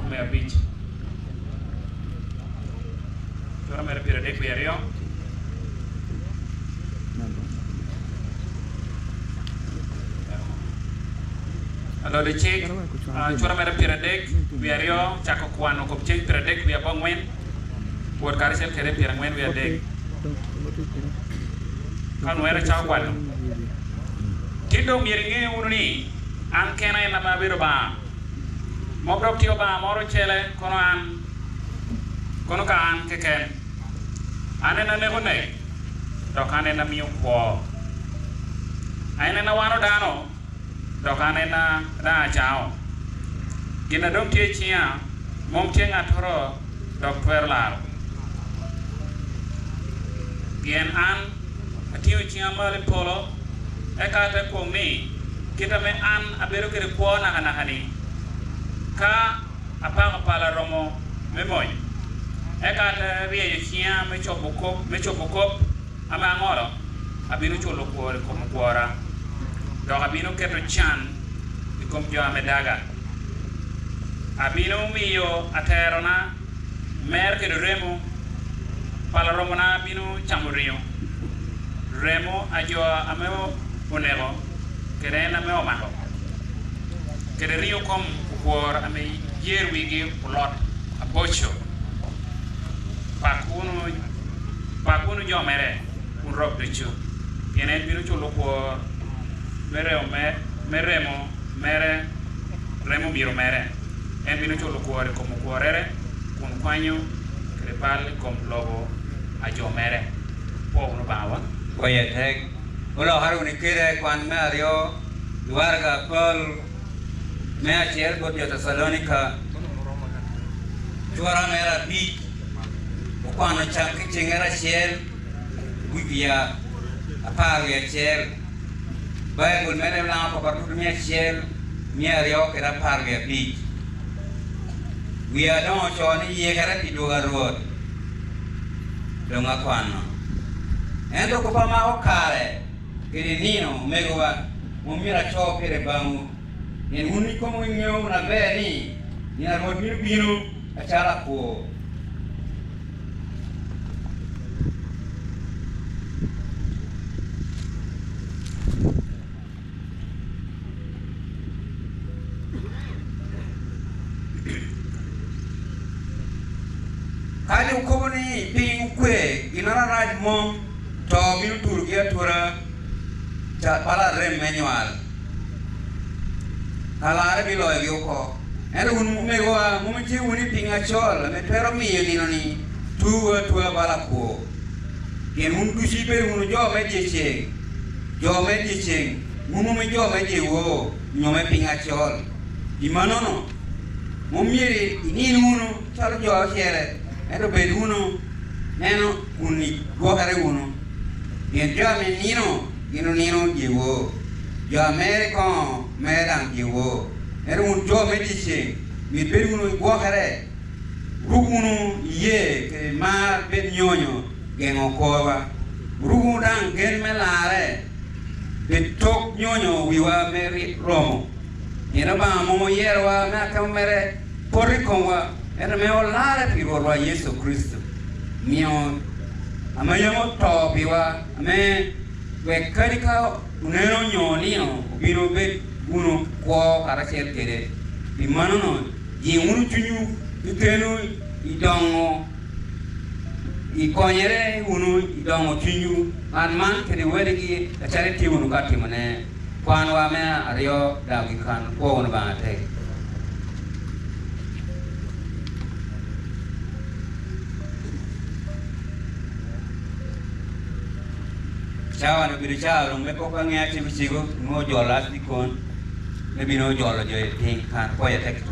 me abich chora mere pira dek wiario alo de chik chora mere pira dek wiario chako kwano kop chik pira dek wia bongwen buat karisel kere pira ngwen wia dek kan wera chao kwano tindo miringe ununi an kena ena mabiro ba mobrok tio ba moro chele kono ka an keken anena ne hone to kanena miu po anena wano dano to kanena da chao gina dom tie chia mom tie ngatoro doktor laro bien an atio chia male polo ekate kongni kita me an abero kere kuona kanahani ka apanga pala romo memoy ekate riye chia me choboko ama ngoro abino cholo kuore komo kuora do abino keto chan ikom jo amedaga abino miyo aterona mer kere remo pala romo na abino chamurio remo ajo ameo onego kere na me omako kere rio kom kuor ame yer wigi ulot abocho pakunu jo mere un rob de chu yenen binu chulo kuor remo biro mere en binu chulo kuor como kuorere kun kwanyo kere pal kom logo ajo mere po uno bawa oye tek ulo haruni kire kwan Mario Duarga Paul me achiel god Thessalonica chuara mera bi kwano chak chingera chiel wibia apagi achiel Bible mene blanco patu mi achiel mi ario kera apagi bi wia don choni yegara piduga ruot donga kwano endo ko pama okare kiri nino megowa mumira chopere bangu yen uni komo nyeo na beni ni na rodmi bino achala ko kali ukomo ni ping kwe ginara raj mom to binu turgia tura cha pala rem manual ala bi lo yo ko ero un me go mo mi uni pinga chol me pero mi ni ni tu bala ko yen un du si be un jo me je mo mi jo me je wo nyo me pinga chol di manono mo mi ni uno chal jo chere ero be uno neno uni go are uno yen jo me nino jewo jo american medan jewo ero un jo medici mi per uno guocare rugunu ye che mar ben nyonyo gengo kowa rugu dan gen melare be tok nyonyo wiwa meri romo ina ba momo yerwa na kamere porri konwa ero me olare pirwa Yesu Kristo mio amayamo to biwa me we kadika uneno nyonino bino be uno ko karachel kere di manono ji unu tunyu iteno idongo ikonyere unu idongo tunyu man kene wedigi achare ti unu kati mane kwan wa me ario dagi kan ko unu bate chawa no biru chawa me ko ka ngati bichigo mo jolas di kon me bino jolo je tin kan ko ya tek